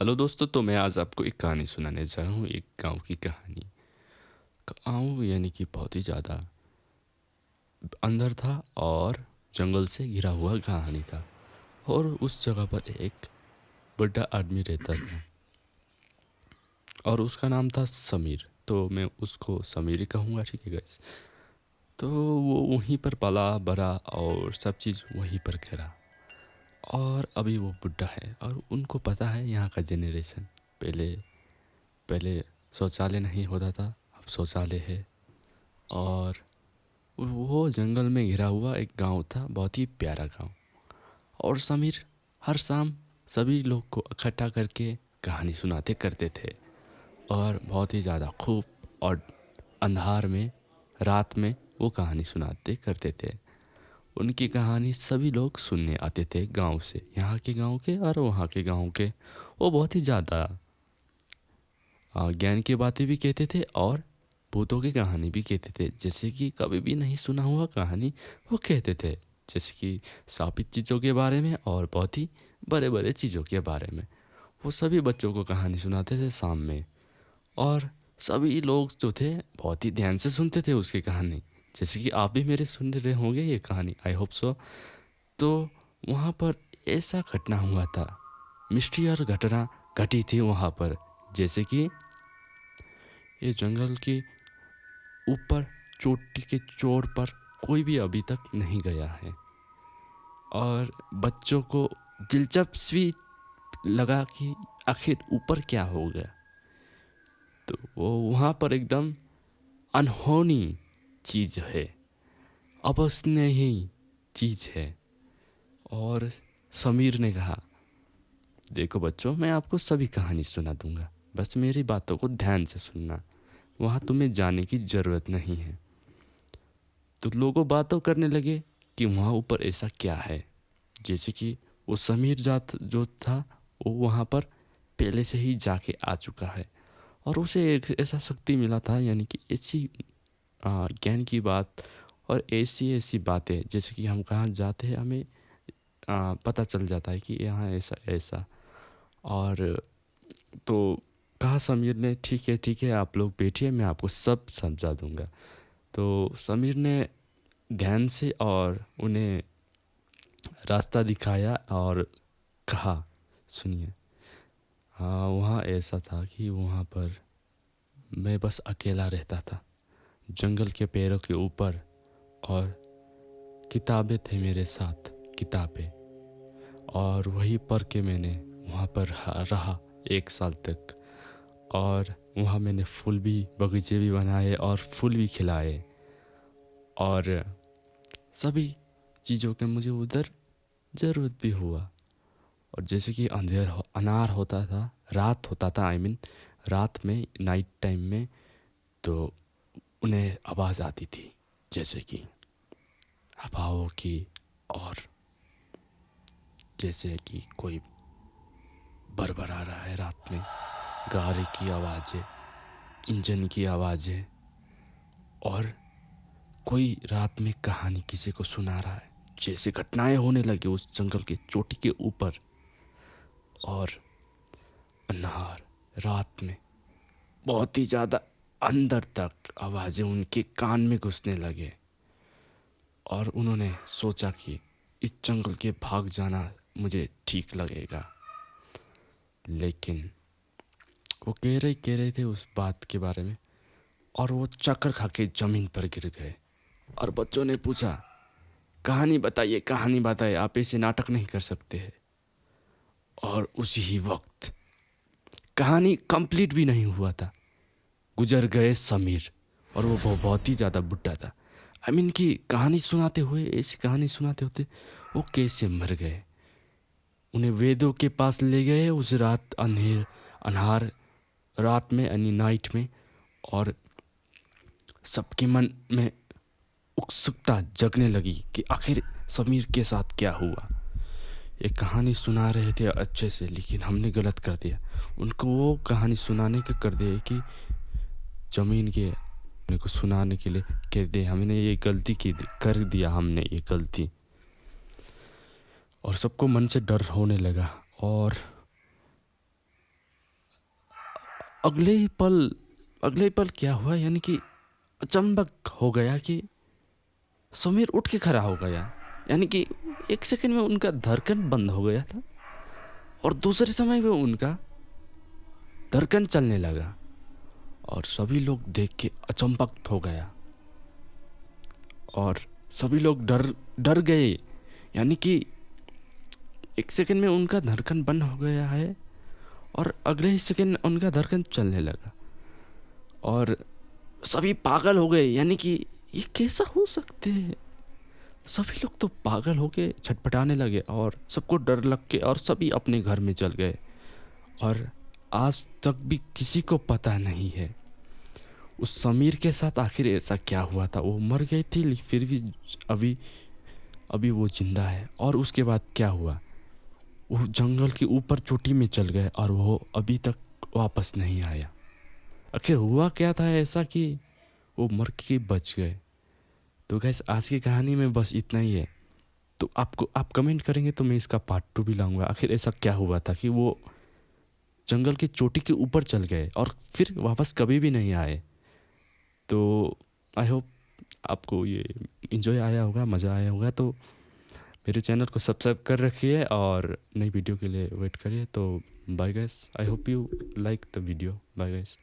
Hello दोस्तों, तो मैं आज आपको एक कहानी सुनाने जा रहा हूँ। एक गांव की कहानी। गांव यानी कि बहुत ही ज़्यादा अंदर था और जंगल से घिरा हुआ कहानी था। और उस जगह पर एक बड़ा आदमी रहता था और उसका नाम था समीर। तो मैं उसको समीर ही कहूँगा, ठीक है गाइस। तो वो वहीं पर पला बड़ा और सब चीज़ वहीं पर करा। और अभी वो बुढ़ा है और उनको पता है यहाँ का जनरेशन। पहले पहले शौचालय नहीं होता था, अब शौचालय है। और वो जंगल में घिरा हुआ एक गांव था, बहुत ही प्यारा गांव। और समीर हर शाम सभी लोग को इकट्ठा करके कहानी सुनाते करते थे। और बहुत ही ज़्यादा खूब और अंधार में, रात में वो कहानी सुनाते करते थे। उनकी कहानी सभी लोग सुनने आते थे गांव से, यहाँ के गांव के और वहाँ के गांव के। वो बहुत ही ज़्यादा ज्ञान की बातें भी कहते थे और भूतों की कहानी भी कहते थे। जैसे कि कभी भी नहीं सुना हुआ कहानी वो कहते थे, जैसे कि शापित चीज़ों के बारे में और बहुत ही बड़े बड़े चीज़ों के बारे में। वो सभी बच्चों को कहानी सुनाते थे शाम में। और सभी लोग जो थे बहुत ही ध्यान से सुनते थे उसकी कहानी, जैसे कि आप भी मेरे सुन रहे होंगे ये कहानी, आई होप सो। तो वहाँ पर ऐसा घटना हुआ था, मिस्ट्री और घटना घटी थी वहाँ पर। जैसे कि ये जंगल के ऊपर चोटी के चोर पर कोई भी अभी तक नहीं गया है। और बच्चों को दिलचस्पी लगा कि आखिर ऊपर क्या हो गया। तो वो वहाँ पर एकदम अनहोनी चीज़ है, अविश्वसनीय चीज़ है। और समीर ने कहा, देखो बच्चों, मैं आपको सभी कहानी सुना दूंगा, बस मेरी बातों को ध्यान से सुनना। वहाँ तुम्हें जाने की ज़रूरत नहीं है। तो लोगों बातों करने लगे कि वहाँ ऊपर ऐसा क्या है। जैसे कि वो समीर जात जो था, वो वहाँ पर पहले से ही जाके आ चुका है और उसे एक ऐसा शक्ति मिला था, यानी कि ऐसी ज्ञान की बात और ऐसी ऐसी बातें, जैसे कि हम कहाँ जाते हैं हमें पता चल जाता है कि यहाँ ऐसा ऐसा। और तो कहा समीर ने, ठीक है आप लोग बैठिए, मैं आपको सब समझा दूंगा। तो समीर ने ध्यान से और उन्हें रास्ता दिखाया और कहा, सुनिए, हाँ वहाँ ऐसा था कि वहाँ पर मैं बस अकेला रहता था जंगल के पेड़ों के ऊपर। और किताबें थे मेरे साथ, किताबें। और वही पढ़ के मैंने वहाँ पर रहा 1 साल तक। और वहाँ मैंने फूल भी, बगीचे भी बनाए और फूल भी खिलाए। और सभी चीज़ों के मुझे उधर ज़रूरत भी हुआ। और जैसे कि अनार होता था, रात होता था, आई मीन रात में, नाइट टाइम में, तो उन्हें आवाज़ आती थी, जैसे कि हवाओं की। और जैसे कि कोई बरबरा रहा है रात में, गाड़ी की आवाज़ें, इंजन की आवाज़ें। और कोई रात में कहानी किसी को सुना रहा है, जैसे घटनाएं होने लगी उस जंगल के चोटी के ऊपर। और अन्हार रात में बहुत ही ज़्यादा अंदर तक आवाज़ें उनके कान में घुसने लगे। और उन्होंने सोचा कि इस जंगल के भाग जाना मुझे ठीक लगेगा। लेकिन वो कह रहे थे उस बात के बारे में, और वो चक्कर खा के ज़मीन पर गिर गए। और बच्चों ने पूछा, कहानी बताइए, कहानी बताइए, आप ऐसे नाटक नहीं कर सकते हैं। और उसी ही वक्त, कहानी कंप्लीट भी नहीं हुआ था, गुजर गए समीर। और वो बहुत ही ज़्यादा बुढ़ा था। आई मीन कि कहानी सुनाते हुए, ऐसी कहानी सुनाते होते वो कैसे मर गए। उन्हें वेदों के पास ले गए उस रात, अनहार रात में, यानी नाइट में। और सबके मन में उत्सुकता जगने लगी कि आखिर समीर के साथ क्या हुआ। ये कहानी सुना रहे थे अच्छे से, लेकिन हमने गलत कर दिया। उनको वो कहानी सुनाने का कर दिया कि ज़मीन के मेरे को सुनाने के लिए कह दे। हमने ये गलती की, कर दिया हमने ये गलती। और सबको मन से डर होने लगा। और अगले ही पल क्या हुआ, यानी कि अचंभक हो गया कि समीर उठ के खड़ा हो गया। यानी कि एक सेकंड में उनका धड़कन बंद हो गया था और दूसरे समय में उनका धड़कन चलने लगा और सभी लोग देख के अचंभक्त हो गया और सभी लोग डर डर गए। यानी कि एक सेकंड में उनका धड़कन बंद हो गया है और अगले ही सेकंड उनका धड़कन चलने लगा और सभी पागल हो गए। यानी कि ये कैसा हो सकते हैं। सभी लोग तो पागल हो के छटपटाने लगे और सबको डर लग के और सभी अपने घर में चल गए और आज तक भी किसी को पता नहीं है उस समीर के साथ आखिर ऐसा क्या हुआ था। वो मर गई थी फिर भी अभी अभी वो जिंदा है। और उसके बाद क्या हुआ, वो जंगल के ऊपर चोटी में चल गए और वो अभी तक वापस नहीं आया। आखिर हुआ क्या था ऐसा कि वो मर के बच गए। तो गैस आज की कहानी में बस इतना ही है। तो आप कमेंट करेंगे तो मैं इसका पार्ट 2 भी लाऊंगा। आखिर ऐसा क्या हुआ था कि वो जंगल की चोटी के ऊपर चल गए और फिर वापस कभी भी नहीं आए। तो आई होप आपको ये इन्जॉय आया होगा, मज़ा आया होगा। तो मेरे चैनल को सब्सक्राइब कर रखिए और नई वीडियो के लिए वेट करिए। तो bye guys, I hope you like the video. Bye guys.